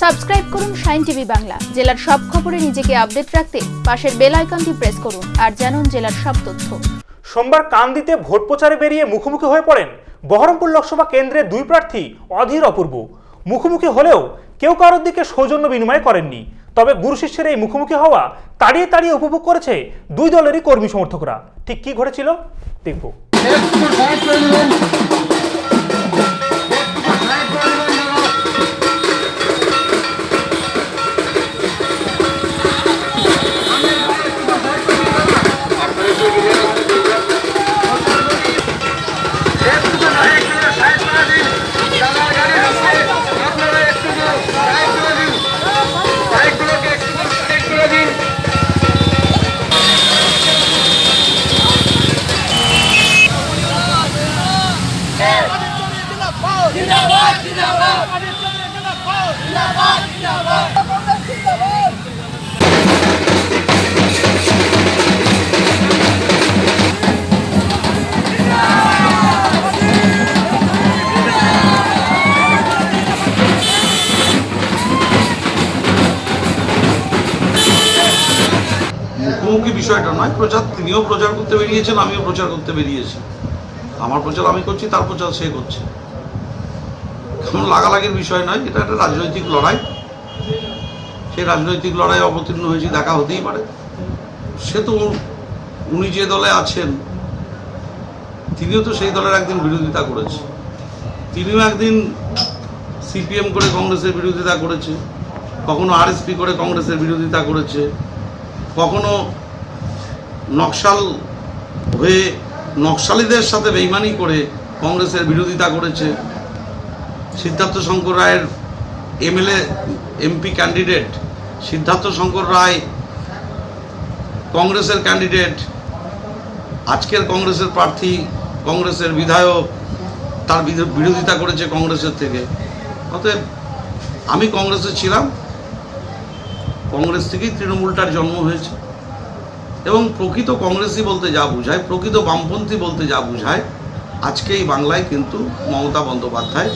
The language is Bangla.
সাবস্ক্রাইব করুন শাইন টিভি বাংলা। জেলার সব খবরে নিজেকে আপডেট রাখতে পাশের বেল আইকনটি প্রেস করুন আর জানুন জেলার সব তথ্য। সোমবার কান্দিতে ভোট প্রচারে বেরিয়ে মুখোমুখি হয়ে পড়েন বহরমপুর লোকসভা কেন্দ্রের দুই প্রার্থী অধীর অপূর্ব। মুখোমুখি হলেও কেউ কারোর দিকে সৌজন্য বিনিময় করেননি। তবে গুরু শিষ্যের এই মুখোমুখি হওয়া তাড়িয়ে তাড়িয়ে উপভোগ করেছে দুই দলেরই কর্মী সমর্থকরা। ঠিক কি ঘটেছিল দেখব। মুখোমুখি বিষয়টা নয়, প্রচার তিনিও প্রচার করতে বেরিয়েছেন, আমিও প্রচার করতে বেরিয়েছি। আমার প্রচার আমি করছি, তার প্রচার সে করছে। কোনো লাগালাগির বিষয় নয়, এটা একটা রাজনৈতিক লড়াই। সেই রাজনৈতিক লড়াই অবতীর্ণ হয়েছি, দেখা হতেই পারে। সে তো উনি যে দলে আছেন তিনিও তো সেই দলের একদিন বিরোধিতা করেছে। তিনিও একদিন সিপিএম করে কংগ্রেসের বিরোধিতা করেছে, কখনো আরএসপি করে কংগ্রেসের বিরোধিতা করেছে, কখনো নকশাল হয়ে নকশালীদের সাথে বেইমানি করে কংগ্রেসের বিরোধিতা করেছে। সিদ্ধার্থ শঙ্কর রায়ের MLA MP candidate Siddhartha Shankar Ray কংগ্রেসের ক্যান্ডিডেট, আজকের কংগ্রেসের প্রার্থী, কংগ্রেসের বিধায়ক, তার বিরোধিতা করেছে কংগ্রেসের থেকে। অতএব আমি কংগ্রেসে ছিলাম, কংগ্রেস থেকেই তৃণমূলটার জন্ম হয়েছে এবং প্রকৃত কংগ্রেসই বলতে যা বোঝায়, প্রকৃত বামপন্থী বলতে যা বোঝায়, আজকে এই বাংলায় কিন্তু মমতা বন্দ্যোপাধ্যায়